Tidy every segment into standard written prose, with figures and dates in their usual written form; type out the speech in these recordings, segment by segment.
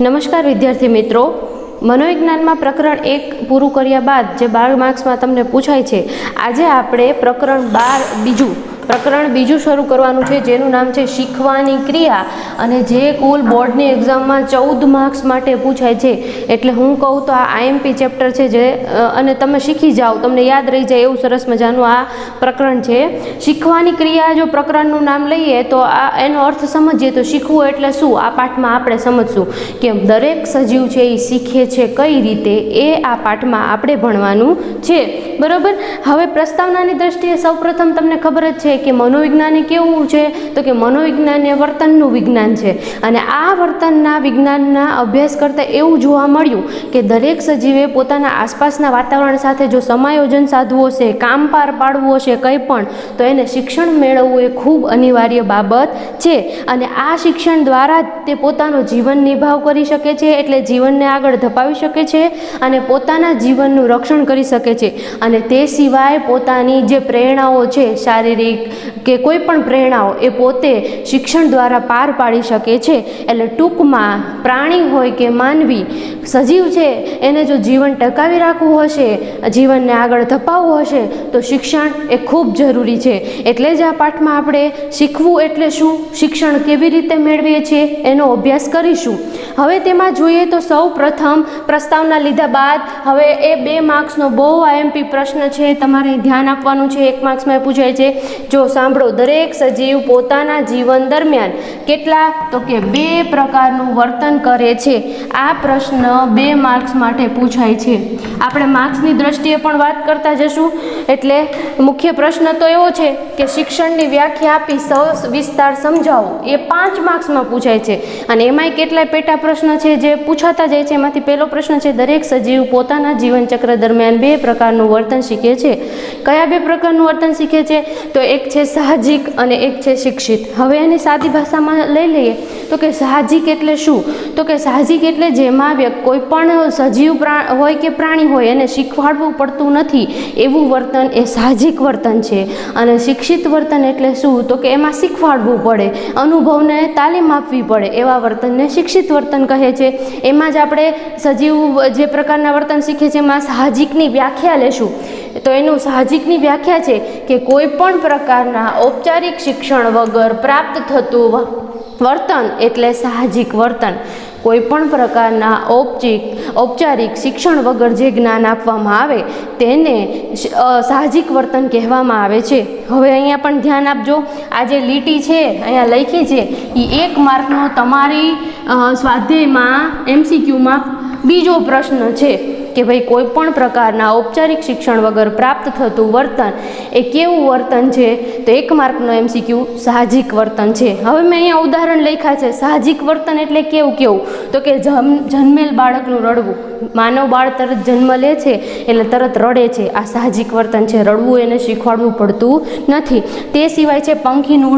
નમસ્કાર વિદ્યાર્થી મિત્રો, મનોવિજ્ઞાનમાં પ્રકરણ 1 પૂરું કર્યા બાદ જે 12 માર્ક્સમાં તમને પૂછાય છે, આજે આપણે પ્રકરણ બીજું શરૂ કરવાનું છે, જેનું નામ છે શીખવાની ક્રિયા, અને જે કુલ બોર્ડની એક્ઝામમાં 14 માર્ક્સ માટે પૂછાય છે. એટલે હું કહું તો આ આઈએમપી ચેપ્ટર છે જે અને તમે શીખી જાઓ, તમને યાદ રહી જાય એવું સરસ મજાનું આ પ્રકરણ છે. શીખવાની ક્રિયા જો પ્રકરણનું નામ લઈએ તો આ એનો અર્થ સમજીએ તો શીખવું એટલે શું, આ પાઠમાં આપણે સમજશું કે દરેક સજીવ છે એ શીખે છે કઈ રીતે, એ આ પાઠમાં આપણે ભણવાનું છે. બરાબર. હવે પ્રસ્તાવનાની દ્રષ્ટિએ સૌપ્રથમ તમને ખબર જ છે કે મનોવિજ્ઞાન એ કેવું છે, તો કે મનોવિજ્ઞાન એ વર્તનનું વિજ્ઞાન છે, અને આ વર્તનના વિજ્ઞાનના અભ્યાસ કરતાં એવું જોવા મળ્યું કે દરેક સજીવે પોતાના આસપાસના વાતાવરણ સાથે જો સમાયોજન સાધવું હશે, કામ પાર પાડવું હશે કંઈ પણ, તો એને શિક્ષણ મેળવવું એ ખૂબ અનિવાર્ય બાબત છે. અને આ શિક્ષણ દ્વારા જ તે પોતાનો જીવન નિર્વાહ કરી શકે છે, એટલે જીવનને આગળ ધપાવી શકે છે અને પોતાના જીવનનું રક્ષણ કરી શકે છે. અને તે સિવાય પોતાની જે પ્રેરણાઓ છે, શારીરિક કે કોઈ પણ પ્રેરણાઓ, એ પોતે શિક્ષણ દ્વારા પાર પાડી શકે છે. એટલે ટૂંકમાં પ્રાણી હોય કે માનવી, સજીવ છે એને જો જીવન ટકાવી રાખવું હશે, જીવનને આગળ ધપાવવું હશે, તો શિક્ષણ એ ખૂબ જરૂરી છે. એટલે જ આ પાઠમાં આપણે શીખવું એટલે શું, શિક્ષણ કેવી રીતે મેળવીએ છીએ એનો અભ્યાસ કરીશું. હવે તેમાં જોઈએ તો સૌ પ્રથમ પ્રસ્તાવના લીધા બાદ હવે એ 2 માર્ક્સનો બહુ આઈએમપી પ્રશ્ન છે, તમારે ધ્યાન આપવાનું છે. 1 માર્ક્સમાં પૂછાય છે, જો સાંભળો, દરેક સજીવ પોતાના જીવન દરમિયાન કેટલા, તો કે 2 પ્રકારનું વર્તન કરે છે. આ પ્રશ્ન 2 માર્ક્સ માટે પૂછાય છે. આપણે માર્ક્સની દ્રષ્ટિએ પણ વાત કરતા જશું. એટલે મુખ્ય પ્રશ્ન તો એવો છે કે શિક્ષણની વ્યાખ્યા આપી વિસ્તાર સમજાવો, એ 5 માર્ક્સમાં પૂછાય છે. અને એમાંય કેટલાય પેટા પ્રશ્ન છે જે પૂછાતા જાય છે. એમાંથી પહેલો પ્રશ્ન છે, દરેક સજીવ પોતાના જીવનચક્ર દરમિયાન 2 પ્રકારનું વર્તન શીખે છે. કયા 2 પ્રકારનું વર્તન શીખે છે? તો એક છે સાહજિક અને એક છે શિક્ષિત. હવે એની સાદી ભાષામાં લઈ લઈએ તો કે સાહજિક એટલે શું, તો કે સાહજિક એટલે જેમાં કોઈ પણ સજીવ હોય કે પ્રાણી હોય એને શીખવાડવું પડતું નથી, એવું વર્તન એ સાહજિક વર્તન છે. અને શિક્ષિત વર્તન એટલે શું, તો કે એમાં શીખવાડવું પડે, અનુભવને તાલીમ આપવી પડે, એવા વર્તનને શિક્ષિત વર્તન કહે છે. એમાં જ આપણે સજીવ જે પ્રકારના વર્તન શીખે છે એમાં સાહજિકની વ્યાખ્યા લેશું. તો એનું સાહજિકની વ્યાખ્યા છે કે કોઈ પણ પ્રકારના ઔપચારિક શિક્ષણ વગર પ્રાપ્ત થતું વર્તન એટલે સાહજિક વર્તન. કોઈ પણ પ્રકારના ઔપચારિક શિક્ષણ વગર જે જ્ઞાન આપવામાં આવે તેને સાહજિક વર્તન કહેવામાં આવે છે. હવે અહીંયા પણ ધ્યાન આપજો, આ જે લીટી છે અહીંયા લખી છે એ 1 માર્કનો તમારી સ્વાધ્યાયમાં MCQમાં બીજો પ્રશ્ન છે કે ભાઈ કોઈ પણ પ્રકારના ઔપચારિક શિક્ષણ વગર પ્રાપ્ત થતું વર્તન એ કેવું વર્તન છે, તો 1 માર્કનો MCQ સાહજિક વર્તન છે. હવે મેં અહીંયા ઉદાહરણ લખ્યા છે. સાહજિક વર્તન એટલે કેવું, તો કે જન્મેલ બાળકનું રડવું. માનવ બાળ તરત જન્મ લે છે એટલે તરત રડે છે, આ સાહજિક વર્તન છે. રડવું એને શીખવાડવું પડતું નથી. તે સિવાય છે પંખીનું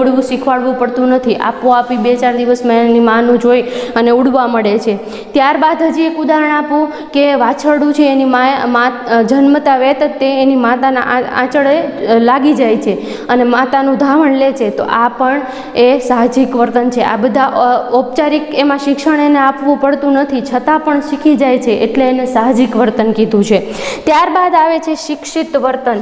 ઉડવું શીખવાડવું પડતું નથી, આપોઆપી 2-4 દિવસમાં એની માનું જોઈ અને ઉડવા મળે છે. ત્યારબાદ હજી એક ઉદાહરણ આપું કે વાછરડું છે એની જન્મતા વેત જ તે એની માતાના આંચળે લાગી જાય છે અને માતાનું ધાવણ લે છે, તો આ પણ એ સાહજિક વર્તન છે. આ બધા ઔપચારિક એમાં શિક્ષણ એને આપવું પડતું નથી, છતાં પણ શીખી જાય છે, એટલે એને સાહજિક વર્તન કીધું છે. ત્યારબાદ આવે છે શિક્ષિત વર્તન.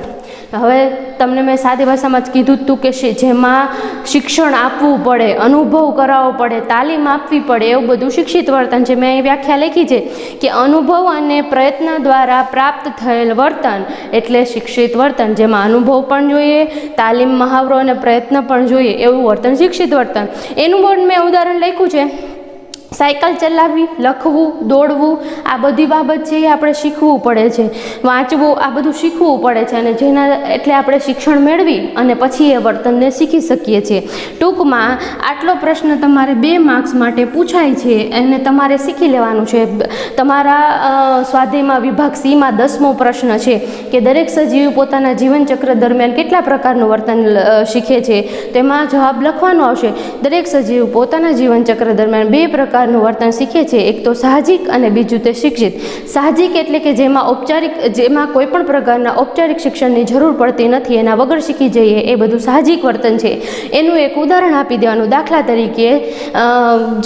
હવે તમને મેં સાદી ભાષામાં જ કીધું હતું કે જેમાં શિક્ષણ આપવું પડે, અનુભવ કરાવવો પડે, તાલીમ આપવી પડે, એવું બધું શિક્ષિત વર્તન છે. મેં અહીં વ્યાખ્યા લખી છે કે અનુભવ અને પ્રયત્ન દ્વારા પ્રાપ્ત થયેલ વર્તન એટલે શિક્ષિત વર્તન. જેમાં અનુભવ પણ જોઈએ, તાલીમ, મહાવરો અને પ્રયત્ન પણ જોઈએ, એવું વર્તન શિક્ષિત વર્તન. એનું પણ મેં ઉદાહરણ લખ્યું છે. સાયકલ ચલાવવી, લખવું, દોડવું, આ બધી બાબત છે એ આપણે શીખવું પડે છે. વાંચવું, આ બધું શીખવું પડે છે, અને જેના એટલે આપણે શિક્ષણ મેળવી અને પછી એ વર્તનને શીખી શકીએ છીએ. ટૂંકમાં આટલો પ્રશ્ન તમારે 2 માર્ક્સ માટે પૂછાય છે અને તમારે શીખી લેવાનું છે. તમારા સ્વાધ્યાયમાં વિભાગ C-માં 10મો પ્રશ્ન છે કે દરેક સજીવ પોતાના જીવનચક્ર દરમિયાન કેટલા પ્રકારનું વર્તન શીખે છે. તેમાં જવાબ લખવાનો આવશે. દરેક સજીવ પોતાના જીવનચક્ર દરમિયાન 2 પ્રકાર પ્રકારનું વર્તન શીખે છે, એક તો સાહજિક અને બીજું તે શિક્ષિત. સાહજિક એટલે કે જેમાં કોઈ પણ પ્રકારના ઔપચારિક શિક્ષણની જરૂર પડતી નથી, એના વગર શીખી જઈએ, એ બધું સાહજિક વર્તન છે. એનું એક ઉદાહરણ આપી દેવાનું, દાખલા તરીકે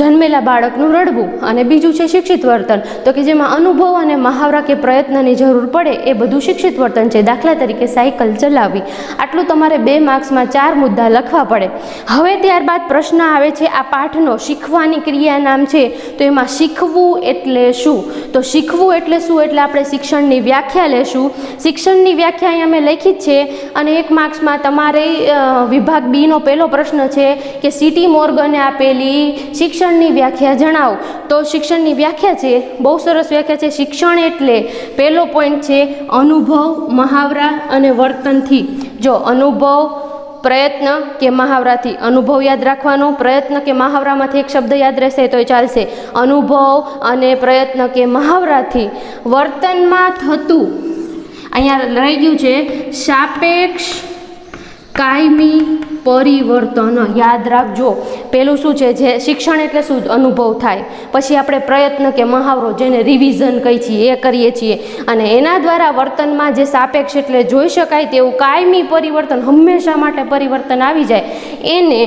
જન્મેલા બાળકનું રડવું. અને બીજું છે શિક્ષિત વર્તન, તો કે જેમાં અનુભવ અને મહાવરા કે પ્રયત્નની જરૂર પડે, એ બધું શિક્ષિત વર્તન છે. દાખલા તરીકે સાયકલ ચલાવવી. આટલું તમારે 2 માર્ક્સમાં 4 મુદ્દા લખવા પડે. હવે ત્યારબાદ પ્રશ્ન આવે છે આ પાઠનો, શીખવાની ક્રિયા નામ છે, તો એમાં શીખવું એટલે શું? તો શીખવું એટલે શું? એટલે આપણે શિક્ષણની વ્યાખ્યા લેશું. શિક્ષણની વ્યાખ્યા અહીંયા મેં લખી જ છે, અને 1 માર્ક્સમાં તમારે વિભાગ બી નો પહેલો પ્રશ્ન છે કે સીટી મોર્ગને આપેલી શિક્ષણની વ્યાખ્યા જણાવો. તો શિક્ષણની વ્યાખ્યા છે, બહુ સરસ વ્યાખ્યા છે. શિક્ષણ એટલે પહેલો પોઈન્ટ છે અનુભવ, મહાવરા અને વર્તનથી. જો અનુભવ, પ્રયત્ન કે મહાવરાથી. અનુભવ યાદ રાખવાનો, પ્રયત્ન કે મહાવરામાંથી એક શબ્દ યાદ રહેશે તોય ચાલશે. અનુભવ અને પ્રયત્ન કે મહાવરાથી વર્તનમાં થતું, અહીંયા રહી ગયું છે સાપેક્ષ કાયમી પરિવર્તન. યાદ રાખજો, પેલું શું છે, જે શિક્ષણ એટલે શું? અનુભવ થાય. પછી આપણે પ્રયત્ન કે મહાવરો, જેને રિવિઝન કહી છીએ, એ કરીએ છીએ, અને એના દ્વારા વર્તનમાં જે સાપેક્ષ એટલે જોઈ શકાય તેવું કાયમી પરિવર્તન, હંમેશા માટે પરિવર્તન આવી જાય, એને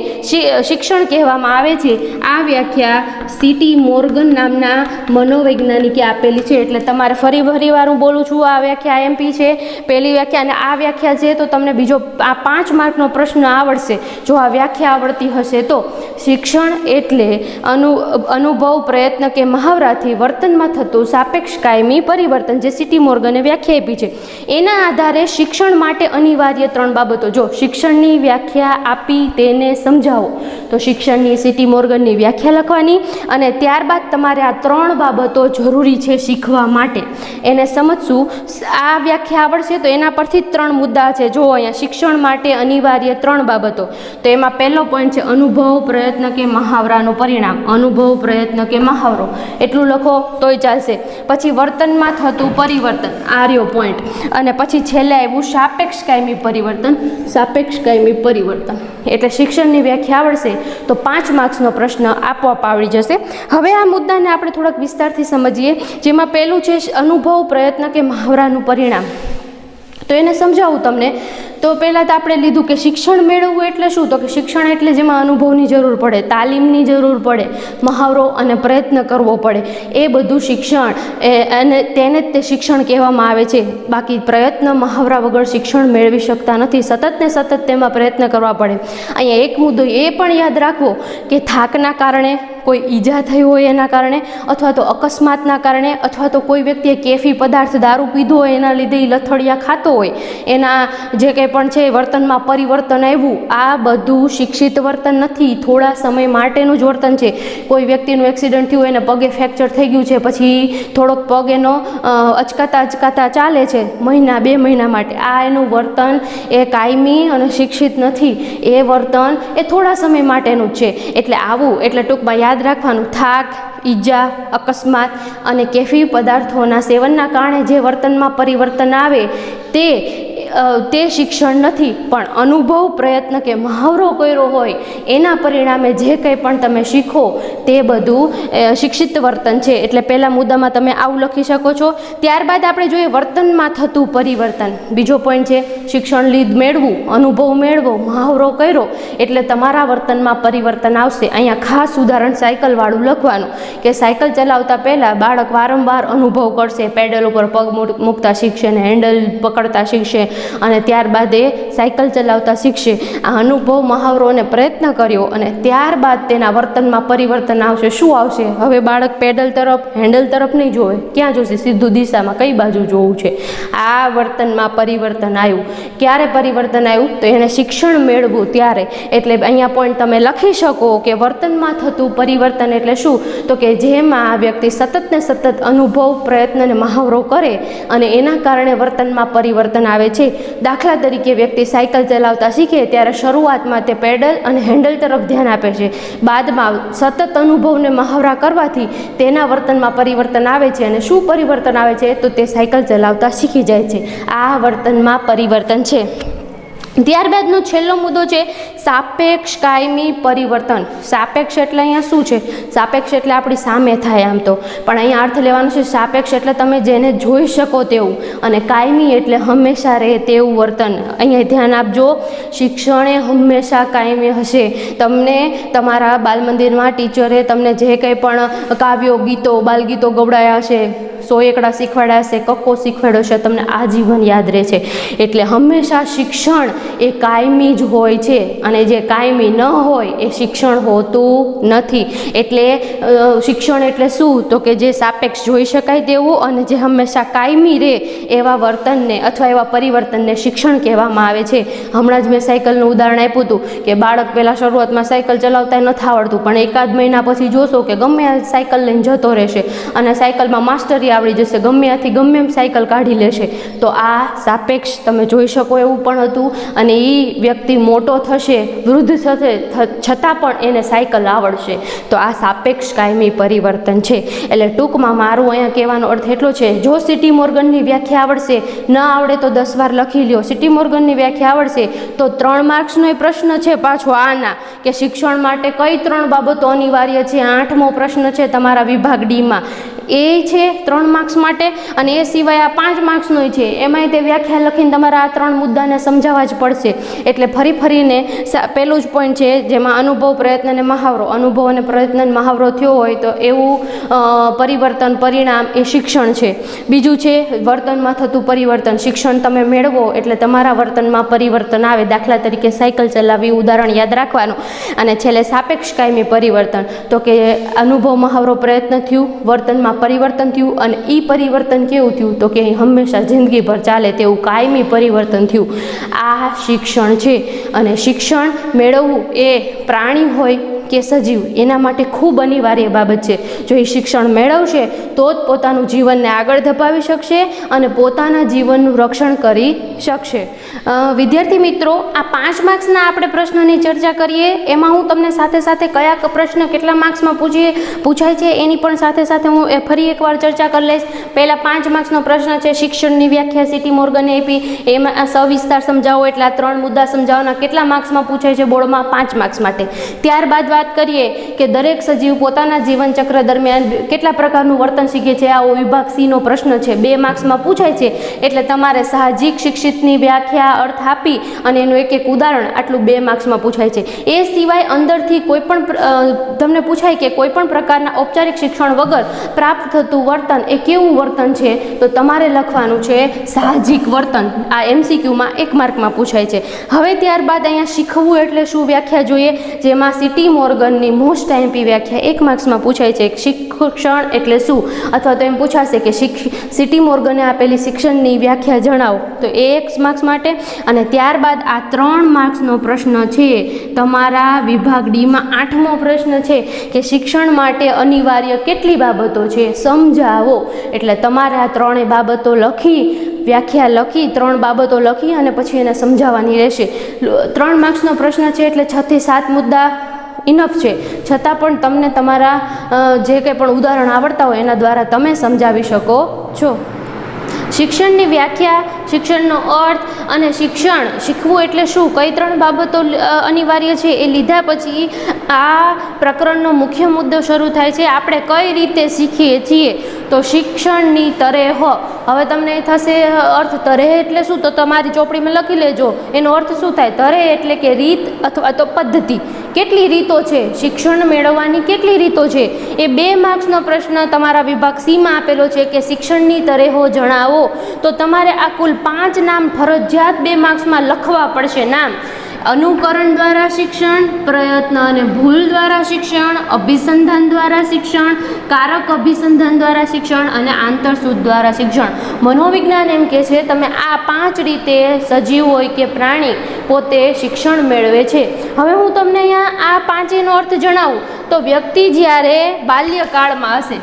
શિક્ષણ કહેવામાં આવે છે. આ વ્યાખ્યા સીટી મોર્ગન નામના મનોવૈજ્ઞાનિકે આપેલી છે. એટલે તમારે ફરી વાર હું બોલું છું, આ વ્યાખ્યા આઈએમપી છે, પહેલી વ્યાખ્યા. અને આ વ્યાખ્યા છે તો તમને બીજો આ 5 માર્કનો પ્રશ્ન આવડશે જો આ વ્યાખ્યા આવડતી હશે તો. શિક્ષણ એટલે અનુભવ, પ્રયત્ન કે મહાવરાથી વર્તનમાં થતું સાપેક્ષ કાયમી પરિવર્તન, જે સીટી મોર્ગને વ્યાખ્યા આપી છે. એના આધારે શિક્ષણ માટે અનિવાર્ય 3 બાબતો. જો શિક્ષણની વ્યાખ્યા આપી તેને સમજાવો, તો શિક્ષણની સીટી મોર્ગનની વ્યાખ્યા લખવાની, અને ત્યારબાદ તમારે આ 3 બાબતો જરૂરી છે શીખવા માટે, એને સમજશું. આ વ્યાખ્યા આવડશે તો એના પરથી જ 3 મુદ્દા છે. જો અહીંયા શિક્ષણ માટે અનિવાર્ય 3 બાબતો, તો એમાં પહેલો પોઈન્ટ છે અનુભવ, પ્રયત્ન કે મહાવરાનું પરિણામ. અનુભવ, પ્રયત્ન કે મહાવરો, એટલું લખો તોય ચાલશે. પછી વર્તનમાં થતું પરિવર્તન, આ રહ્યો પોઈન્ટ. અને પછી છેલ્લે આવ્યું સાપેક્ષ કાયમી પરિવર્તન. સાપેક્ષ કાયમી પરિવર્તન એટલે શિક્ષણની વ્યાખ્યા આવડશે તો 5 માર્ક્સનો પ્રશ્ન આપોઆપ આવડી જશે. હવે આ મુદ્દાને આપણે થોડાક વિસ્તારથી સમજીએ, જેમાં પહેલું છે અનુભવ, પ્રયત્ન કે મહાવરાનું પરિણામ. તો એને સમજાવું તમને. તો પહેલાં તો આપણે લીધું કે શિક્ષણ મેળવવું એટલે શું? તો કે શિક્ષણ એટલે જેમાં અનુભવની જરૂર પડે, તાલીમની જરૂર પડે, મહાવરો અને પ્રયત્ન કરવો પડે, એ બધું શિક્ષણ, અને તેને જ તે શિક્ષણ કહેવામાં આવે છે. બાકી પ્રયત્ન, મહાવરા વગર શિક્ષણ મેળવી શકતા નથી. સતત ને સતત તેમાં પ્રયત્ન કરવા પડે. અહીંયા એક મુદ્દો એ પણ યાદ રાખવો કે થાકના કારણે, કોઈ ઈજા થઈ હોય એના કારણે, અથવા તો અકસ્માતના કારણે, અથવા તો કોઈ વ્યક્તિએ કેફી પદાર્થ, દારૂ પીધો હોય એના લીધે એ લથડિયા ખાતો હોય, એના જે કંઈ પણ છે વર્તનમાં પરિવર્તન આવ્યું, આ બધું શિક્ષિત વર્તન નથી, થોડા સમય માટેનું જ વર્તન છે. કોઈ વ્યક્તિનું એક્સિડન્ટ થયું, એને પગે ફ્રેક્ચર થઈ ગયું છે, પછી થોડોક પગ એનો અચકાતા ચાલે છે, 1-2 મહિના માટે, આ એનું વર્તન એ કાયમી અને શિક્ષિત નથી. એ વર્તન એ થોડા સમય માટેનું જ છે. એટલે આવું, એટલે ટૂંકમાં યાદ રાખવાનું, થાક, ઈજા, અકસ્માત અને કેફી પદાર્થોના સેવનના કારણે જે વર્તનમાં પરિવર્તન આવે તે શિક્ષણ નથી. પણ અનુભવ, પ્રયત્ન કે મહાવરો કર્યો હોય એના પરિણામે જે કંઈ પણ તમે શીખો તે બધું શિક્ષિત વર્તન છે. એટલે પહેલા મુદ્દામાં તમે આવું લખી શકો છો. ત્યારબાદ આપણે જોઈએ વર્તનમાં થતું પરિવર્તન. બીજો પોઈન્ટ છે શિક્ષણ મેળવવું, અનુભવ મેળવો, મહાવરો કર્યો એટલે તમારા વર્તનમાં પરિવર્તન આવશે. અહીંયા ખાસ ઉદાહરણ સાયકલવાળું લખવાનું કે સાયકલ ચલાવતા પહેલાં બાળક વારંવાર અનુભવ કરશે, પેડલ ઉપર પગ મૂકતા શીખશે ને હેન્ડલ પકડતા શીખશે, અને ત્યારબાદ એ સાયકલ ચલાવતા શીખશે. આ અનુભવ, મહાવરો અને પ્રયત્ન કર્યો અને ત્યારબાદ તેના વર્તનમાં પરિવર્તન આવશે. શું આવશે? હવે બાળક પેડલ તરફ, હેન્ડલ તરફ નહીં જોવે, ક્યાં જોશે? સીધું દિશામાં, કઈ બાજુ જોવું છે. આ વર્તનમાં પરિવર્તન આવ્યું. ક્યારે પરિવર્તન આવ્યું? તો એને શિક્ષણ મેળવવું ત્યારે. એટલે અહીંયા પોઈન્ટ તમે લખી શકો કે વર્તનમાં થતું પરિવર્તન એટલે શું? તો કે જેમાં આ વ્યક્તિ સતત ને સતત અનુભવ, પ્રયત્ન અને મહાવરો કરે અને એના કારણે વર્તનમાં પરિવર્તન આવે છે. દાખલા તરીકે વ્યક્તિ સાયકલ ચલાવતા શીખે ત્યારે શરૂઆતમાં તે પેડલ અને હેન્ડલ તરફ ધ્યાન આપે છે. બાદમાં સતત અનુભવને મહાવરા કરવાથી તેના વર્તનમાં પરિવર્તન આવે છે. અને શું પરિવર્તન આવે છે? તો તે સાયકલ ચલાવતા શીખી જાય છે. આ વર્તનમાં પરિવર્તન છે. ત્યારબાદનો છેલ્લો મુદ્દો છે સાપેક્ષ કાયમી પરિવર્તન. સાપેક્ષ એટલે અહીંયા શું છે? સાપેક્ષ એટલે આપણી સામે થાય આમ તો, પણ અહીંયા અર્થ લેવાનો છે સાપેક્ષ એટલે તમે જેને જોઈ શકો તેવું, અને કાયમી એટલે હંમેશા રહે તેવું વર્તન. અહીંયા ધ્યાન આપજો, શિક્ષણ એ હંમેશા કાયમી હશે. તમને તમારા બાલમંદિરમાં ટીચરે તમને જે કંઈ પણ કાવ્યો, ગીતો, બાલગીતો ગવડાયા હશે, 100 એકડા શીખવાડ્યા હશે, કક્કો શીખવાડ્યો છે, તમને આજીવન યાદ રહે છે. એટલે હંમેશા શિક્ષણ એ કાયમી જ હોય છે, અને જે કાયમી ન હોય એ શિક્ષણ હોતું નથી. એટલે શિક્ષણ એટલે શું? તો કે જે સાપેક્ષ જોઈ શકાય તેવું અને જે હંમેશા કાયમી રહે એવા વર્તનને અથવા એવા પરિવર્તનને શિક્ષણ કહેવામાં આવે છે. હમણાં જ મેં સાયકલનું ઉદાહરણ આપ્યું હતું કે બાળક પહેલાં શરૂઆતમાં સાયકલ ચલાવતા નથી આવડતું, પણ એકાદ મહિના પછી જોશો કે ગમે આ સાયકલ લઈને જતો રહેશે અને સાયકલમાં માસ્ટરી આવડી જશે, ગમે ત્યાંથી ગમે એમ સાયકલ કાઢી લેશે. તો આ સાપેક્ષ તમે જોઈ શકો એવું પણ હતું, અને એ વ્યક્તિ મોટો થશે, વૃદ્ધ થશે, છતાં પણ એને સાયકલ આવડશે. તો આ સાપેક્ષ કાયમી પરિવર્તન છે. એટલે ટૂંકમાં મારું અહીંયા કહેવાનો અર્થ એટલો છે, જો સિટી મોર્ગનની વ્યાખ્યા આવડશે, ન આવડે તો 10 વાર લખી લ્યો. સિટી મોર્ગનની વ્યાખ્યા આવડશે તો 3 માર્ક્સનો પ્રશ્ન છે પાછો આના, કે શિક્ષણ માટે કઈ 3 બાબતો અનિવાર્ય છે. 8મો પ્રશ્ન છે તમારા વિભાગ ડીમાં, એ છે 3 માર્ક્સ માટે, અને એ સિવાય આ 5 માર્ક્સનો છે, એમાંય તે વ્યાખ્યા લખીને તમારા આ 3 મુદ્દાને સમજાવવા જ પડશે. એટલે ફરીને પહેલું જ પોઈન્ટ છે જેમાં અનુભવ, પ્રયત્ન અને મહાવરો, અનુભવ અને પ્રયત્ન અને મહાવરો થયો હોય તો એવું પરિવર્તન, પરિણામ એ શિક્ષણ છે. બીજું છે વર્તનમાં થતું પરિવર્તન. શિક્ષણ તમે મેળવો એટલે તમારા વર્તનમાં પરિવર્તન આવે. દાખલા તરીકે સાયકલ ચલાવવી, ઉદાહરણ યાદ રાખવાનું. અને છેલ્લે સાપેક્ષ કાયમી પરિવર્તન, તો કે અનુભવ, મહાવરો, પ્રયત્ન થયું, વર્તનમાં પરિવર્તન થયું, અને એ પરિવર્તન કેવું થયું? તો કે હંમેશા જિંદગીભર ચાલે તેવું કાયમી પરિવર્તન થયું. આ શિક્ષણ છે. અને શિક્ષણ મેળવવું એ પ્રાણી હોય કે સજીવ, એના માટે ખૂબ અનિવાર્ય બાબત છે. જો એ શિક્ષણ મેળવશે તો જ પોતાનું જીવનને આગળ ધપાવી શકશે અને પોતાના જીવનનું રક્ષણ કરી શકશે. વિદ્યાર્થી મિત્રો, આ 5 માર્ક્સના આપણે પ્રશ્નની ચર્ચા કરીએ. એમાં હું તમને સાથે સાથે કયા પ્રશ્ન કેટલા માર્ક્સમાં પૂછાય છે એની પણ સાથે હું ફરી એકવાર ચર્ચા કરી લઈશ. પહેલાં 5 માર્ક્સનો પ્રશ્ન છે, શિક્ષણની વ્યાખ્યા સિટી મોર્ગને આપી, એમાં સવિસ્તાર સમજાવો, એટલે આ 3 મુદ્દા સમજાવવાના કેટલા માર્ક્સમાં પૂછાય છે બોર્ડમાં? 5 માર્ક્સ માટે. ત્યારબાદ વાત કરીએ કે દરેક સજીવ પોતાના જીવન ચક્ર દરમિયાન કેટલા પ્રકારનું વર્તન શીખે છે. આવો વિભાગ સી નો પ્રશ્ન છે, 2 માર્ક્સમાં પૂછાય છે. એટલે તમારે સાહજિક શિક્ષિતની વ્યાખ્યા, અર્થ આપી અને એનું એક ઉદાહરણ, આટલું 2 માર્ક્સમાં પૂછાય છે. એ સિવાય અંદરથી કોઈ પણ તમને પૂછાય કે કોઈ પણ પ્રકારના ઔપચારિક શિક્ષણ વગર પ્રાપ્ત થતું વર્તન એ કેવું વર્તન છે, તો તમારે લખવાનું છે સાહજિક વર્તન. આ MCQમાં 1 માર્કમાં પૂછાય છે. હવે ત્યારબાદ અહીંયા શીખવું એટલે શું વ્યાખ્યા જોઈએ, જેમાં સિટી મોર્ગનની મોસ્ટ આઈએમપી વ્યાખ્યા 1 માર્ક્સમાં પૂછાય છે. શિક્ષણ એટલે શું, અથવા તો એમ પૂછાશે કે સિટી મોર્ગને આપેલી શિક્ષણની વ્યાખ્યા જણાવો, તો એ 1 માર્ક્સ માટે. અને ત્યારબાદ આ 3 માર્ક્સનો પ્રશ્ન છે તમારા વિભાગ ડીમાં 8મો પ્રશ્ન છે કે શિક્ષણ માટે અનિવાર્ય કેટલી બાબતો છે સમજાવો. એટલે તમારે આ 3 બાબતો લખી, વ્યાખ્યા લખી, 3 બાબતો લખી અને પછી એને સમજાવવાની રહેશે. 3 માર્ક્સનો પ્રશ્ન છે એટલે 6 થી 7 મુદ્દા ઇનફ છે. છતાં પણ તમને તમારા જે કંઈ પણ ઉદાહરણ આવડતા હોય એના દ્વારા તમે સમજાવી શકો છો. શિક્ષણની વ્યાખ્યા, શિક્ષણનો અર્થ અને શીખવું એટલે શું, કઈ 3 બાબતો અનિવાર્ય છે એ લીધા પછી આ પ્રકરણનો મુખ્ય મુદ્દો શરૂ થાય છે. આપણે કઈ રીતે શીખીએ છીએ, તો શિક્ષણની તરેહ. હવે તમને થશે અર્થ તરેહ એટલે શું, તો તમારી ચોપડીમાં લખી લેજો. એનો અર્થ શું થાય? તરેહ એટલે કે રીત અથવા તો પદ્ધતિ. કેટલી રીતો છે શિક્ષણ મેળવવાની, કેટલી રીતો છે? એ 2 માર્ક્સનો પ્રશ્ન તમારા વિભાગ સીમાં આપેલો છે કે શિક્ષણની તરેહો જણાવો. તો તમારે આ કુલ 5 નામ ફરજિયાત 2 માર્ક્સમાં લખવા પડશે. નામ: અનુકરણ દ્વારા શિક્ષણ, પ્રયત્ન અને ભૂલ દ્વારા શિક્ષણ, અભિસંધાન દ્વારા શિક્ષણ, કારક અભિસંધાન દ્વારા શિક્ષણ અને આંતરસૂદ દ્વારા શિક્ષણ. મનોવિજ્ઞાન એમ કે છે તમે આ 5 રીતે સજીવ હોય કે પ્રાણી પોતે શિક્ષણ મેળવે છે. હવે હું તમને અહીંયા આ 5નો અર્થ જણાવું તો વ્યક્તિ જ્યારે બાલ્યકાળમાં હશે,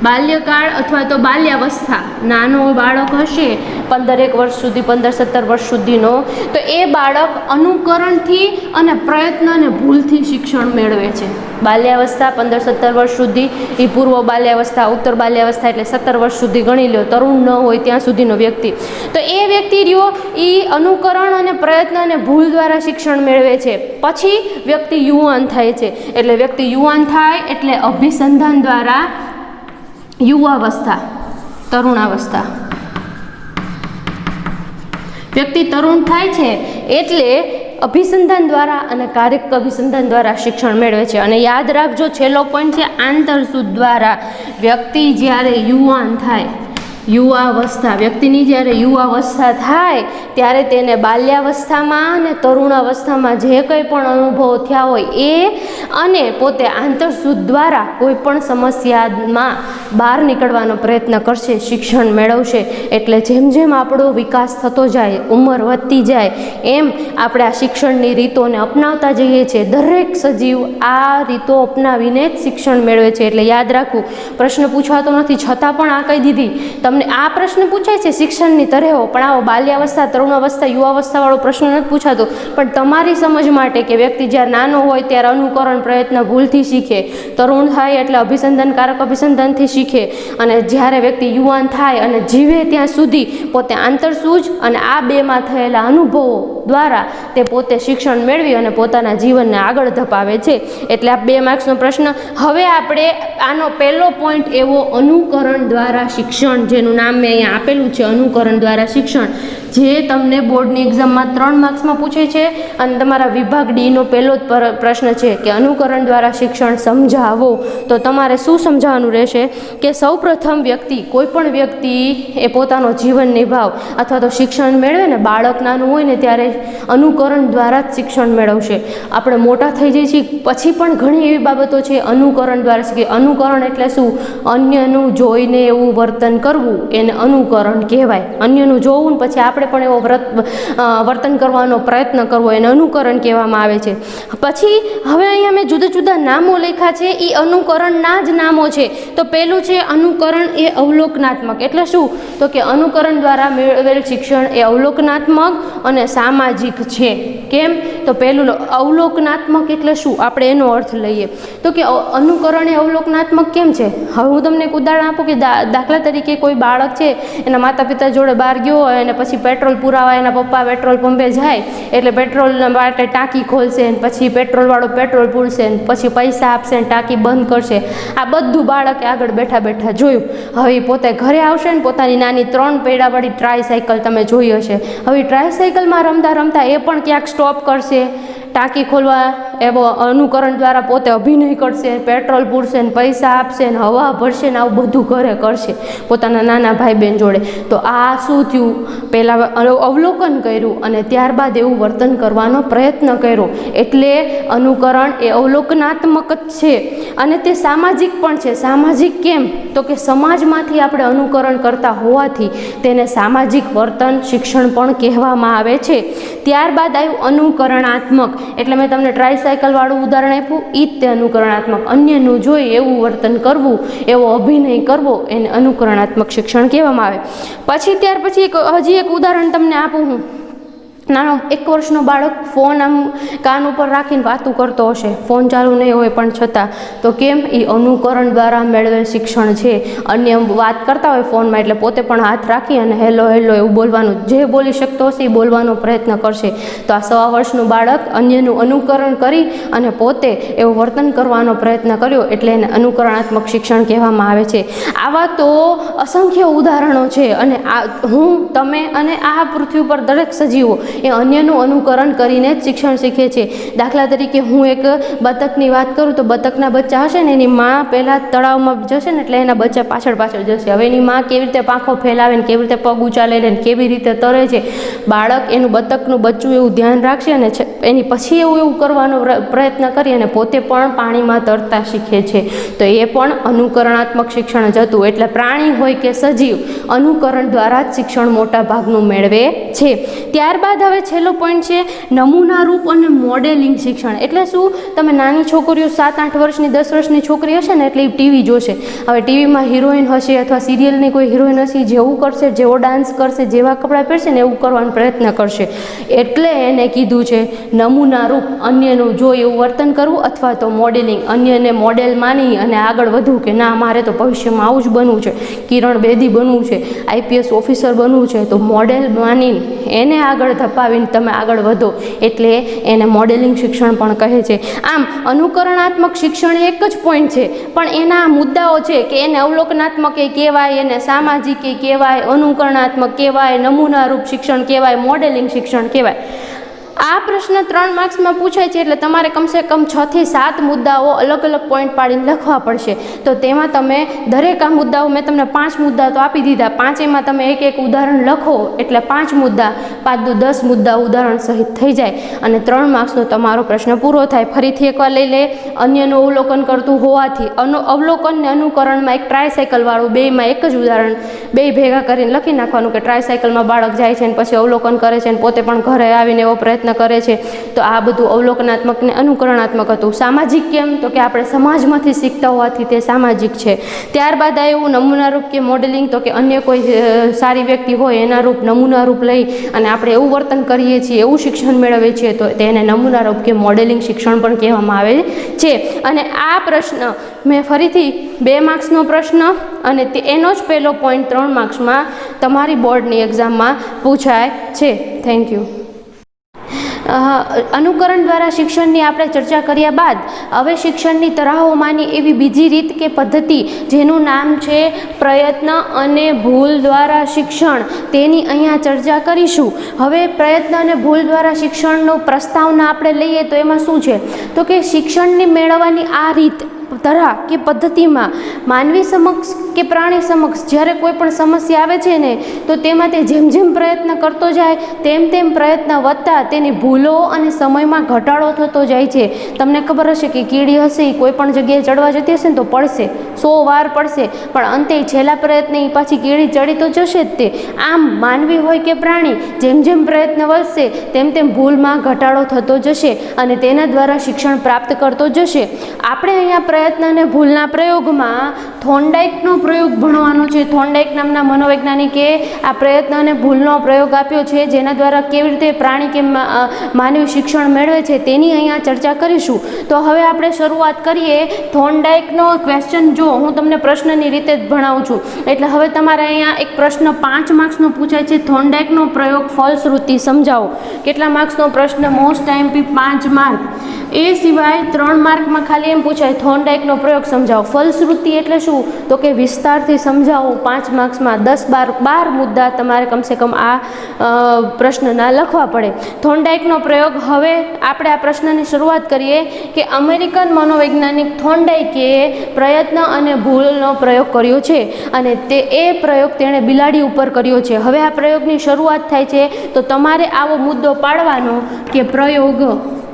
બાલ્યકાળ અથવા તો બાલ્યાવસ્થા, નાનો બાળક હશે 15 વર્ષ સુધી 15-17 વર્ષ સુધીનો, તો એ બાળક અનુકરણથી અને પ્રયત્ન અને ભૂલથી શિક્ષણ મેળવે છે. બાલ્યાવસ્થા 15-17 વર્ષ સુધી, એ પૂર્વ બાલ્યાવસ્થા, ઉત્તર બાલ્યાવસ્થા એટલે 17 વર્ષ સુધી ગણી લો, તરુણ ન હોય ત્યાં સુધીનો વ્યક્તિ. તો એ વ્યક્તિ રહ્યો એ અનુકરણ અને પ્રયત્ન અને ભૂલ દ્વારા શિક્ષણ મેળવે છે. પછી વ્યક્તિ યુવાન થાય છે, એટલે વ્યક્તિ યુવાન થાય એટલે અભિસંધાન દ્વારા યુવાવસ્થા, તરુણાવસ્થા. વ્યક્તિ તરુણ થાય છે એટલે અભિસંધાન દ્વારા અને કાર્યક અભિસંધાન દ્વારા શિક્ષણ મેળવે છે. અને યાદ રાખજો, છેલ્લો પોઈન્ટ છે આંતરસૂઝ દ્વારા. વ્યક્તિ જ્યારે યુવાન થાય, યુવાવસ્થા, વ્યક્તિની જ્યારે યુવાવસ્થા થાય ત્યારે તેને બાલ્યાવસ્થામાં અને તરુણાવસ્થામાં જે કંઈ પણ અનુભવો થયા હોય એ અને પોતે આંતરસૂઝ દ્વારા કોઈ પણ સમસ્યામાં બહાર નીકળવાનો પ્રયત્ન કરશે, શિક્ષણ મેળવશે. એટલે જેમ જેમ આપણો વિકાસ થતો જાય, ઉંમર વધતી જાય, એમ આપણે આ શિક્ષણની રીતોને અપનાવતા જઈએ છીએ. દરેક સજીવ આ રીતો અપનાવીને જ શિક્ષણ મેળવે છે. એટલે યાદ રાખવું, પ્રશ્ન પૂછવાતો નથી છતાં પણ આ કહી દીધી. તમને આ પ્રશ્ન પૂછાય છે શિક્ષણની તરેહો, પણ આવો બાલ્યાવસ્થા, તરુણાવસ્થા, યુવાવસ્થાવાળો પ્રશ્ન નથી પૂછાતો. પણ તમારી સમજ માટે કે વ્યક્તિ જ્યારે નાનો હોય ત્યારે અનુકરણ, પ્રયત્ન, ભૂલથી શીખે, તરુણ થાય એટલે અભિસંધાનકારક અભિસંધાનથી શીખે, અને જ્યારે વ્યક્તિ યુવાન થાય અને જીવે ત્યાં સુધી પોતે આંતરસૂઝ અને આ બેમાં થયેલા અનુભવો દ્વારા તે પોતે શિક્ષણ મેળવી અને પોતાના જીવનને આગળ ધપાવે છે. એટલે આ 2 માર્ક્સનો પ્રશ્ન. હવે આપણે આનો પહેલો પોઈન્ટ એવો, અનુકરણ દ્વારા શિક્ષણ, જેનું નામ મેં અહીંયા આપેલું છે, અનુકરણ દ્વારા શિક્ષણ, જે તમને બોર્ડની એક્ઝામમાં 3 માર્ક્સમાં પૂછે છે. અને તમારા વિભાગ ડીનો પહેલો જ પ્રશ્ન છે કે અનુકરણ દ્વારા શિક્ષણ સમજાવો. તો તમારે શું સમજાવવાનું રહેશે કે સૌપ્રથમ વ્યક્તિ, કોઈ પણ વ્યક્તિ એ પોતાનો જીવન નિભાવ અથવા તો શિક્ષણ મેળવે ને, બાળક નાનું હોય ને ત્યારે અનુકરણ દ્વારા જ શિક્ષણ મેળવશે. આપણે મોટા થઈ જઈએ છીએ પછી પણ ઘણી એવી બાબતો છે અનુકરણ દ્વારા શીખે. અનુકરણ એટલે શું? અન્યનું જોઈને એવું વર્તન કરવું એને અનુકરણ કહેવાય. અન્યનું જોવું ને પછી આપણે પણ એવો વર્તન કરવાનો પ્રયત્ન કરવો એને અનુકરણ કહેવામાં આવે છે. પછી હવે અહીંયા મેં જુદા જુદા નામો લખ્યા છે, એ અનુકરણના જ નામો છે. તો પહેલું છે અનુકરણ એ અવલોકનાત્મક. એટલે શું? તો કે અનુકરણ દ્વારા મેળવેલ શિક્ષણ એ અવલોકનાત્મક અને સામાજિક છે. કેમ? તો પહેલું અવલોકનાત્મક એટલે શું? આપણે એનો અર્થ લઈએ તો કે અનુકરણ એ અવલોકનાત્મક કેમ છે? હવે હું તમને એક ઉદાહરણ આપું કે દાખલા તરીકે કોઈ બાળક છે, એના માતા પિતા જોડે બહાર ગયો હોય અને પછી પેટ્રોલ પુરાવા એના પપ્પા પેટ્રોલ પંપે જાય એટલે પેટ્રોલ માટે ટાંકી ખોલશે, પછી પેટ્રોલવાળો પેટ્રોલ પૂરશે, પછી પૈસા આપશે, ટાંકી બંધ કરશે. આ બધું બાળકે આગળ બેઠા બેઠા જોયું. હવે પોતે ઘરે આવશે ને પોતાની નાની 3 પૈડાવાળી ટ્રાયસાયકલ તમે જોઈ હશે. હવે ટ્રાયસાયકલમાં રમતા રમતા એ પણ ક્યાંક સ્ટોપ કરશે, ટાંકી ખોલવા એવો અનુકરણ દ્વારા પોતે અભિનય કરશે, પેટ્રોલ પૂરશે ને પૈસા આપશે ને હવા ભરશે ને આવું બધું ઘરે કરશે પોતાના નાના ભાઈ બહેન જોડે. તો આ શું થયું? પહેલાં અવલોકન કર્યું અને ત્યારબાદ એવું વર્તન કરવાનો પ્રયત્ન કર્યો. એટલે અનુકરણ એ અવલોકનાત્મક જ છે અને તે સામાજિક પણ છે. સામાજિક કેમ? તો કે સમાજમાંથી આપણે અનુકરણ કરતા હોવાથી તેને સામાજિક વર્તન શિક્ષણ પણ કહેવામાં આવે છે. ત્યારબાદ આવ્યું અનુકરણાત્મક. એટલે મેં તમને ટ્રાયસાયકલવાળું ઉદાહરણ આપ્યું, એ જ તે અનુકરણાત્મક. અન્યનું જોઈ એવું વર્તન કરવું, એવો અભિનય કરવો એને અનુકરણાત્મક શિક્ષણ કહેવામાં આવે. પછી ત્યાર પછી હજી એક ઉદાહરણ તમને આપું હું. નાનો 1 વર્ષનો બાળક ફોન આમ કાન ઉપર રાખીને વાતું કરતો હશે, ફોન ચાલુ નહીં હોય પણ છતાં. તો કેમ? એ અનુકરણ દ્વારા મેળવેલ શિક્ષણ છે. અન્ય વાત કરતા હોય ફોનમાં એટલે પોતે પણ હાથ રાખી અને હેલો હેલો એવું બોલવાનું, જે બોલી શકતો હશે એ બોલવાનો પ્રયત્ન કરશે. તો આ 1.5 વર્ષનું બાળક અન્યનું અનુકરણ કરી અને પોતે એવું વર્તન કરવાનો પ્રયત્ન કર્યો એટલે એને અનુકરણાત્મક શિક્ષણ કહેવામાં આવે છે. આવા તો અસંખ્ય ઉદાહરણો છે અને હું, તમે અને આ પૃથ્વી પર દરેક સજીવો એ અન્યનું અનુકરણ કરીને જ શિક્ષણ શીખે છે. દાખલા તરીકે હું એક બતકની વાત કરું તો બતકના બચ્ચા હશે ને એની માં પહેલાં તળાવમાં જશે ને એટલે એના બચ્ચા પાછળ પાછળ જશે. હવે એની માં કેવી રીતે પાંખો ફેલાવે ને કેવી રીતે પગ ઊંચા લઈ લે ને કેવી રીતે તરે છે, બાળક એનું બતકનું બચ્ચું એવું ધ્યાન રાખશે અને એની પછી એવું કરવાનો પ્રયત્ન કરી અને પોતે પણ પાણીમાં તરતા શીખે છે. તો એ પણ અનુકરણાત્મક શિક્ષણ જ હતું. એટલે પ્રાણી હોય કે સજીવ, અનુકરણ દ્વારા જ શિક્ષણ મોટા ભાગનું મેળવે છે. ત્યારબાદ હવે છેલ્લો પોઈન્ટ છે નમૂનારૂપ અને મોડેલિંગ શિક્ષણ. એટલે શું? તમે નાની છોકરીઓ 7-8 વર્ષની 10 વર્ષની છોકરી હશે ને એટલે એ ટીવી જોશે. હવે ટીવીમાં હિરોઈન હશે અથવા સિરિયલની કોઈ હિરોઈન હશે, જેવું કરશે, જેવો ડાન્સ કરશે, જેવા કપડાં પહેરશે ને એવું કરવાનો પ્રયત્ન કરશે. એટલે એને કીધું છે નમૂનારૂપ, અન્યનું જોઈ એવું વર્તન કરવું, અથવા તો મોડેલિંગ, અન્યને મોડેલ માની અને આગળ વધવું કે ના મારે તો ભવિષ્યમાં આવું જ બનવું છે, કિરણ બેદી બનવું છે, IPS ઓફિસર બનવું છે, તો મોડેલ માની એને આગળ ધપાવીને તમે આગળ વધો, એટલે એને મોડેલિંગ શિક્ષણ પણ કહે છે. આમ અનુકરણાત્મક શિક્ષણ એક જ પોઈન્ટ છે, પણ એના મુદ્દાઓ છે કે એને અવલોકનાત્મક કહેવાય, એને સામાજિક કહેવાય, અનુકરણાત્મક કહેવાય, નમૂનારૂપ શિક્ષણ કહેવાય, મોડેલિંગ શિક્ષણ કહેવાય. આ પ્રશ્ન 3 માર્ક્સમાં પૂછાય છે, એટલે તમારે કમસે કમ 6 થી 7 મુદ્દાઓ અલગ અલગ પોઈન્ટ પાડીને લખવા પડશે. તો તેમાં તમે દરેક આ મુદ્દાઓ, મેં તમને 5 મુદ્દા તો આપી દીધા, 5 એમાં તમે એક ઉદાહરણ લખો એટલે 5 મુદ્દા, 5 દુ 10 મુદ્દા ઉદાહરણ સહિત થઈ જાય અને 3 માર્ક્સનો તમારો પ્રશ્ન પૂરો થાય. ફરીથી એકવાર લઈ લે. અન્યનું અવલોકન કરતું હોવાથી અવલોકન ને અનુકરણમાં એક ટ્રાયસાયકલ વાળું, બેમાં એક જ ઉદાહરણ, બે ભેગા કરીને લખી નાખવાનું કે ટ્રાયસાયકલમાં બાળક જાય છે અને પછી અવલોકન કરે છે અને પોતે પણ ઘરે આવીને એવો પ્રયત્ન કરે છે. તો આ બધું અવલોકનાત્મક ને અનુકરણાત્મક હતું. સામાજિક કેમ? તો કે આપણે સમાજમાંથી શીખતા હોવાથી તે સામાજિક છે. ત્યારબાદ આવ્યું નમૂનારૂપ કે મોડેલિંગ, તો કે અન્ય કોઈ સારી વ્યક્તિ હોય એના રૂપ નમૂનારૂપ લઈ અને આપણે એવું વર્તન કરીએ છીએ, એવું શિક્ષણ મેળવીએ છીએ, તો તેને નમૂનારૂપ કે મોડેલિંગ શિક્ષણ પણ કહેવામાં આવે છે. અને આ પ્રશ્ન મેં ફરીથી 2 માર્ક્સનો પ્રશ્ન અને એનો જ પહેલો પોઈન્ટ 3 માર્ક્સમાં તમારી બોર્ડની એક્ઝામમાં પૂછાય છે. Thank you. અનુકરણ દ્વારા શિક્ષણની આપણે ચર્ચા કર્યા બાદ હવે શિક્ષણની તરાહોમાંની એવી બીજી રીત કે પદ્ધતિ જેનું નામ છે પ્રયત્ન અને ભૂલ દ્વારા શિક્ષણ, તેની અહીંયા ચર્ચા કરીશું. હવે પ્રયત્ન અને ભૂલ દ્વારા શિક્ષણનો પ્રસ્તાવના આપણે લઈએ તો એમાં શું છે? તો કે શિક્ષણને મેળવવાની આ રીત તરાહ કે પદ્ધતિમાં માનવી સમક્ષ કે પ્રાણી સમક્ષ જ્યારે કોઈ પણ સમસ્યા આવે છે ને, તો તેમાં તે જેમ જેમ પ્રયત્ન કરતો જાય તેમ તેમ પ્રયત્ન વધતા તેની ભૂલો અને સમયમાં ઘટાડો થતો જાય છે. તમને ખબર હશે કે કીડી હશે એ કોઈ પણ જગ્યાએ ચડવા જતી હશે ને તો પડશે, 100 વાર પડશે, પણ અંતે છેલ્લા પ્રયત્ને એ પાછી કીડી ચડી તો જશે જ તે. આમ માનવી હોય કે પ્રાણી, જેમ જેમ પ્રયત્ન વધશે તેમ તેમ ભૂલમાં ઘટાડો થતો જશે અને તેના દ્વારા શિક્ષણ પ્રાપ્ત કરતો જશે. આપણે અહીંયા પ્રયત્ન અને ભૂલના પ્રયોગમાં થોર્નડાઇકનો પ્રયોગ ભણવાનો છે. થોર્નડાઇક નામના મનોવૈજ્ઞાનિકે આ પ્રયત્ન અને ભૂલનો પ્રયોગ આપ્યો છે, જેના દ્વારા કેવી રીતે પ્રાણી કે માનવી શિક્ષણ મેળવે છે તેની અહીંયા ચર્ચા કરીશું. તો હવે આપણે શરૂઆત કરીએ. થોર્નડાઇકનો ક્વેશ્ચન જો હું તમને પ્રશ્નની રીતે જ ભણાવું છું, એટલે હવે તમારે અહીંયા એક પ્રશ્ન 5 માર્ક્સનો પૂછાય છે. થોર્નડાઇકનો પ્રયોગ ફલશ્રુતિ સમજાવો. કેટલા માર્ક્સનો પ્રશ્ન? Most IMP 5 mark. એ સિવાય 3 માર્કમાં ખાલી એમ પૂછાય થોર્નડાઇકનો પ્રયોગ સમજાવો. ફલશ્રુતિ એટલે શું? તો કે વિસ્તારથી સમજાવો. 5 માર્ક્સમાં 10-12 મુદ્દા તમારે કમસે કમ આ પ્રશ્નના લખવા પડે. થોર્નડાઇકનો પ્રયોગ. હવે આપણે આ પ્રશ્નની શરૂઆત કરીએ કે અમેરિકન મનોવૈજ્ઞાનિક થોર્નડાઇકે પ્રયત્ન અને ભૂલનો પ્રયોગ કર્યો છે અને એ પ્રયોગ તેણે બિલાડી ઉપર કર્યો છે. હવે આ પ્રયોગની શરૂઆત થાય છે તો તમારે આવો મુદ્દો પાડવાનો કે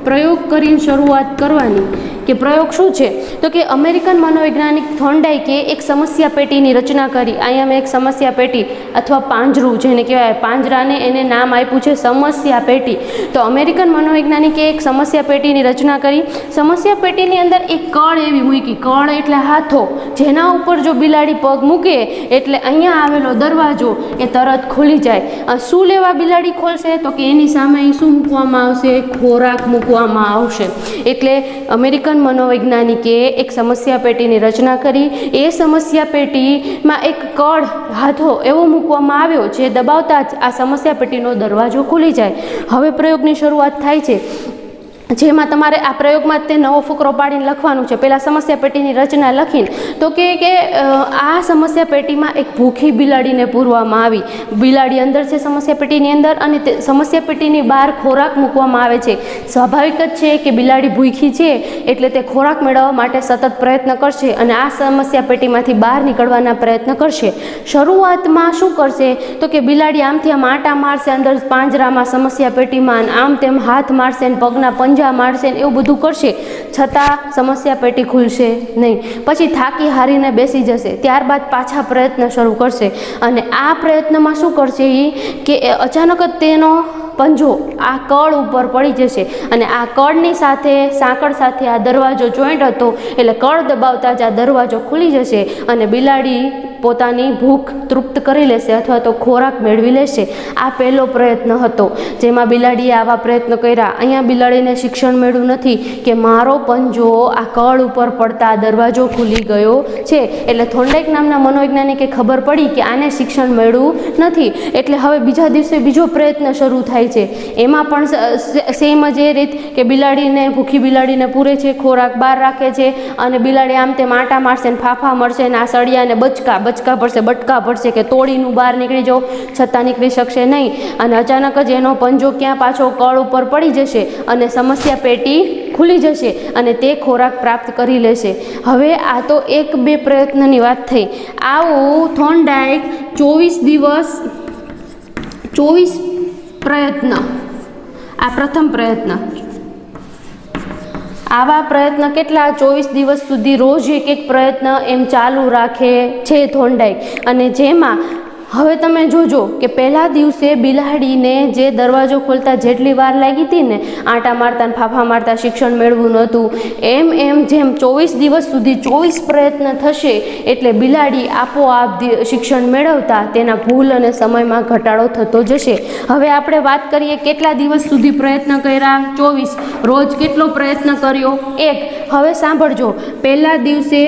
પ્રયોગ કરીને શરૂઆત કરવાની. કે પ્રયોગ શું છે? તો કે અમેરિકન મનોવૈજ્ઞાનિક થોર્નડાઇકે એક સમસ્યા પેટીની રચના કરી. અહીંયા મેં એક સમસ્યા પેટી અથવા પાંજરું જેને કહેવાય, પાંજરાને એને નામ આપ્યું છે સમસ્યા પેટી. તો અમેરિકન મનોવૈજ્ઞાનિકે એક સમસ્યા પેટીની રચના કરી. સમસ્યા પેટીની અંદર એક કળ એવી મૂકી. કળ એટલે હાથો, જેના ઉપર જો બિલાડી પગ મૂકે એટલે અહીંયા આવેલો દરવાજો એ તરત ખુલી જાય. શું લેવા બિલાડી ખોલશે? તો કે એની સામે શું મૂકવામાં આવશે? ખોરાક મૂકવામાં આવશે. એટલે અમેરિકન મનોવૈજ્ઞાનિકે એક સમસ્યા પેટીની રચના કરી. એ સમસ્યા પેટીમાં એક કળ હાથો એવો મૂકવામાં આવ્યો જે દબાવતા જ આ સમસ્યા પેટીનો દરવાજો ખુલી જાય. હવે પ્રયોગની શરૂઆત થાય છે, જેમાં તમારે આ પ્રયોગમાં તે નવો ફકરો પાડીને લખવાનું છે. પહેલાં સમસ્યા પેટીની રચના લખીને તો કે આ સમસ્યા પેટીમાં એક ભૂખી બિલાડીને પૂરવામાં આવી. બિલાડી અંદર છે સમસ્યા પેટીની અંદર અને તે સમસ્યા પેટીની બહાર ખોરાક મૂકવામાં આવે છે. સ્વાભાવિક જ છે કે બિલાડી ભૂખી છે એટલે તે ખોરાક મેળવવા માટે સતત પ્રયત્ન કરશે અને આ સમસ્યા પેટીમાંથી બહાર નીકળવાના પ્રયત્ન કરશે. શરૂઆતમાં શું કરશે? તો કે બિલાડી આમથી આમ આંટા મારશે અંદર પાંજરામાં, સમસ્યા પેટીમાં, આમ તેમ હાથ મારશે અને પગના પંજા મારશે ને એવું બધું કરશે, છતાં સમસ્યા પેટી ખુલશે નહીં. પછી થાકી હારીને બેસી જશે. ત્યારબાદ પાછા પ્રયત્ન શરૂ કરશે અને આ પ્રયત્નમાં શું કરશે એ કે અચાનક જ તેનો પંજો આ કળ ઉપર પડી જશે અને આ કળની સાથે સાંકળ સાથે આ દરવાજો જોઈન્ટ હતો એટલે કળ દબાવતા જ આ દરવાજો ખુલી જશે અને બિલાડી પોતાની ભૂખ તૃપ્ત કરી લેશે અથવા તો ખોરાક મેળવી લેશે. આ પહેલો પ્રયત્ન હતો જેમાં બિલાડીએ આવા પ્રયત્નો કર્યા. અહીંયા બિલાડીને શિક્ષણ મળ્યું નથી કે મારો પંજો આ કળ ઉપર પડતા દરવાજો ખુલી ગયો છે. એટલે થોર્નડાઇક નામના મનોવૈજ્ઞાનિકે ખબર પડી કે આને શિક્ષણ મળ્યું નથી. એટલે હવે બીજા દિવસે બીજો પ્રયત્ન શરૂ થાય છે. એમાં પણ સેમ જ એ રીત કે બિલાડીને ભૂખી બિલાડીને પૂરે છે, ખોરાક બહાર રાખે છે અને બિલાડી આમ તેમ આંટા મારશે ને ફાફા મળશે ને આ સળિયાને બચકા પડશે, બટકા પડશે કે તોડીનું બહાર નીકળી જાઓ છતાં નીકળી શકશે નહીં. અને અચાનક જ એનો પંજો ક્યાં પાછો કળ ઉપર પડી જશે અને સમસ્યા પેટી ખુલી જશે અને તે ખોરાક પ્રાપ્ત કરી લેશે. હવે આ તો 1-2 પ્રયત્નની વાત થઈ. આવું થોર્નડાઇક 24 દિવસ 24 પ્રયત્ન, આ પ્રથમ પ્રયત્ન. આવા પ્રયત્ન કેટલા 24 દિવસ સુધી રોજ એક પ્રયત્ન એમ ચાલુ રાખે છે થોર્નડાઇક. અને જેમાં હવે તમે જોજો કે પહેલા દિવસે બિલાડીને જે દરવાજો ખોલતા જેટલી વાર લાગી હતી ને આંટા મારતા ફાફા મારતા શિક્ષણ મેળવું નહોતું, એમ જેમ 24 દિવસ સુધી 24 પ્રયત્ન થશે એટલે બિલાડી આપોઆપ શિક્ષણ મેળવતા તેના ભૂલ અને સમયમાં ઘટાડો થતો જશે. હવે આપણે વાત કરીએ કેટલા દિવસ સુધી પ્રયત્ન કર્યા? 24. રોજ કેટલો પ્રયત્ન કર્યો? 1. હવે સાંભળજો, પહેલા દિવસે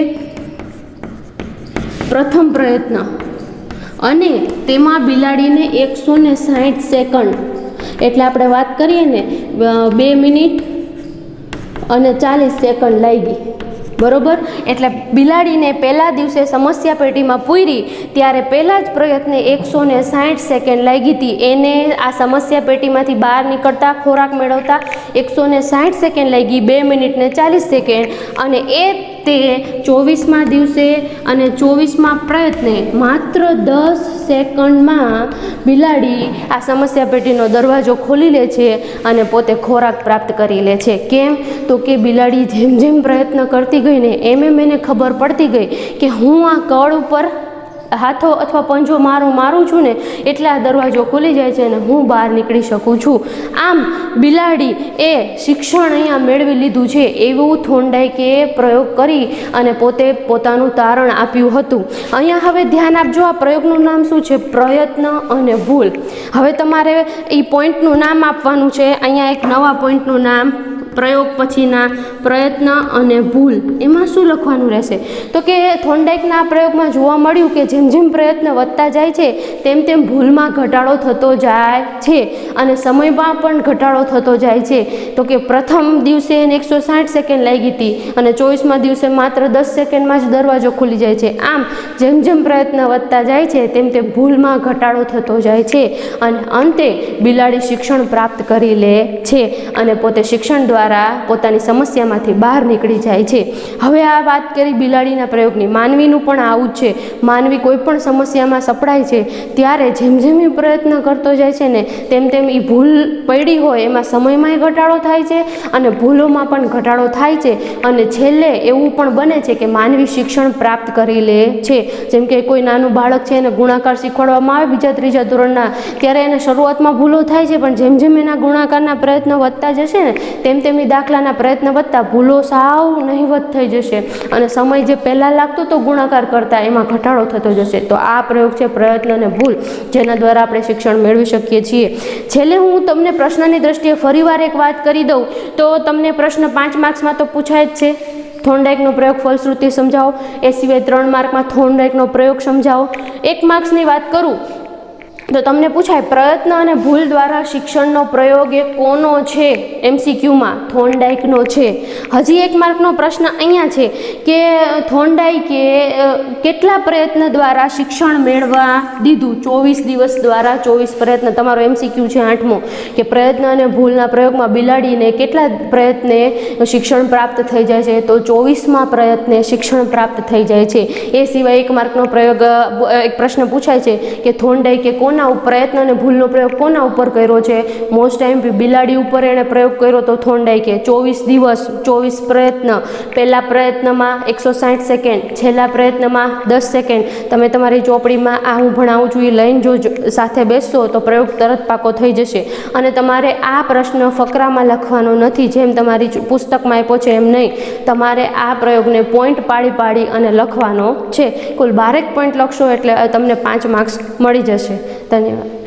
પ્રથમ પ્રયત્ન અને તેમાં બિલાડીને 160 સેકન્ડ એટલે આપણે વાત કરીએ ને 2 મિનિટ અને 40 સેકન્ડ લાગી, બરોબર. એટલે બિલાડીને પહેલા દિવસે સમસ્યા પેટીમાં પૂરી ત્યારે પહેલા જ પ્રયત્ને 160 સેકન્ડ લાગી હતી. એને આ સમસ્યા પેટીમાંથી બહાર નીકળતા ખોરાક મેળવતા 160 સેકન્ડ લાગી, 2 મિનિટ ને 40 સેકન્ડ. અને તે 24મા દિવસે અને 24મા પ્રયત્ને માત્ર 10 સેકન્ડમાં બિલાડી આ સમસ્યા પેટીનો દરવાજો ખોલી લે છે અને પોતે ખોરાક પ્રાપ્ત કરી લે છે. કેમ? તો કે બિલાડી જેમ પ્રયત્ન કરતી ગઈ ને એમ એને ખબર પડતી ગઈ કે હું આ કળ ઉપર હાથો અથવા પંજો મારું છું ને એટલે આ દરવાજો ખુલી જાય છે અને હું બહાર નીકળી શકું છું. આમ બિલાડી એ શિક્ષણ અહીંયા મેળવી લીધું છે એવું થોર્નડાઇકે પ્રયોગ કરી અને પોતે પોતાનું તારણ આપ્યું હતું. અહીંયા હવે ધ્યાન આપજો, આ પ્રયોગનું નામ શું છે? પ્રયત્ન અને ભૂલ. હવે તમારે એ પોઈન્ટનું નામ આપવાનું છે. અહીંયા એક નવા પોઈન્ટનું નામ પ્રયોગ પછીના પ્રયત્ન અને ભૂલ. એમાં શું લખવાનું રહેશે? તો કે થોર્નડાઇકના પ્રયોગમાં જોવા મળ્યું કે જેમ પ્રયત્ન વધતા જાય છે તેમ ભૂલમાં ઘટાડો થતો જાય છે અને સમયમાં પણ ઘટાડો થતો જાય છે. તો કે પ્રથમ દિવસે એને 160 સેકન્ડ લાગી હતી અને 24મા દિવસે માત્ર 10 સેકન્ડમાં જ દરવાજો ખુલી જાય છે. આમ જેમ પ્રયત્ન વધતા જાય છે તેમ ભૂલમાં ઘટાડો થતો જાય છે અને અંતે બિલાડી શિક્ષણ પ્રાપ્ત કરી લે છે અને પોતે શિક્ષણ દ્વારા પોતાની સમસ્યામાંથી બહાર નીકળી જાય છે. હવે આ વાત કરી બિલાડીના પ્રયોગની. માનવીનું પણ આવું જ છે. માનવી કોઈ પણ સમસ્યામાં સપડાય છે ત્યારે જેમ એ પ્રયત્ન કરતો જાય છે ને તેમ એ ભૂલ પડી હોય એમાં સમયમાંય ઘટાડો થાય છે અને ભૂલોમાં પણ ઘટાડો થાય છે અને છેલ્લે એવું પણ બને છે કે માનવી શિક્ષણ પ્રાપ્ત કરી લે છે. જેમ કે કોઈ નાનું બાળક છે એને ગુણાકાર શીખવાડવામાં આવે 2-3 ધોરણના, ત્યારે એને શરૂઆતમાં ભૂલો થાય છે પણ જેમ એના ગુણાકારના પ્રયત્નો વધતા જશે ને તેમ દાખલાના પ્રયત્ન વધતા ભૂલો સાવ નહિવત થઈ જશે અને સમય જે પહેલાં લાગતો તો ગુણાકાર કરતા એમાં ઘટાડો થતો જશે. તો આ પ્રયોગ છે પ્રયત્ન અને ભૂલ, જેના દ્વારા આપણે શિક્ષણ મેળવી શકીએ છીએ. છેલ્લે હું તમને પ્રશ્નની દ્રષ્ટિએ ફરીવાર એક વાત કરી દઉં તો તમને પ્રશ્ન 5 માર્ક્સમાં તો પૂછાય જ છે. થોર્નડાઇકનો પ્રયોગ ફલશ્રુતિ સમજાવો, એ સિવાય 3 માર્કમાં થોર્નડાઇકનો પ્રયોગ સમજાવો. 1 માર્ક્સની વાત કરું તો તમને પૂછાય પ્રયત્ન અને ભૂલ દ્વારા શિક્ષણનો પ્રયોગ એ કોનો છે? MCQમાં થોર્નડાઇકનો છે. હજી 1 માર્કનો પ્રશ્ન અહીંયા છે કે થોર્નડાઇકે કેટલા પ્રયત્ન દ્વારા શિક્ષણ મેળવા દીધું? 24 દિવસ દ્વારા 24 પ્રયત્ન. તમારો MCQ છે 8મો કે પ્રયત્ન અને ભૂલના પ્રયોગમાં બિલાડીને કેટલા પ્રયત્ને શિક્ષણ પ્રાપ્ત થઈ જાય છે? તો 24મા પ્રયત્ને શિક્ષણ પ્રાપ્ત થઈ જાય છે. એ સિવાય 1 માર્કનો પ્રયોગ એક પ્રશ્ન પૂછાય છે કે થોર્નડાઇકે કોના કોના પ્રયત્ન અને ભૂલનો પ્રયોગ કોના ઉપર કર્યો છે? મોસ્ટ આઈએમપી બિલાડી ઉપર એણે પ્રયોગ કર્યો તો થોર્નડાઈકે. 24 દિવસ 24 પ્રયત્ન, પહેલા પ્રયત્નમાં 160 સેકન્ડ, છેલ્લા પ્રયત્નમાં 10 સેકન્ડ. તમે તમારી ચોપડીમાં આ હું ભણાવું છું એ લઈને જો સાથે બેસશો તો પ્રયોગ તરત પાકો થઈ જશે. અને તમારે આ પ્રશ્ન ફકરામાં લખવાનો નથી, જેમ તમારી પુસ્તકમાં આપ્યો છે એમ નહીં. તમારે આ પ્રયોગને પોઈન્ટ પાડી પાડી અને લખવાનો છે. કુલ 12 પોઈન્ટ લખશો એટલે તમને 5 માર્ક્સ મળી જશે. ધન્યવાદ.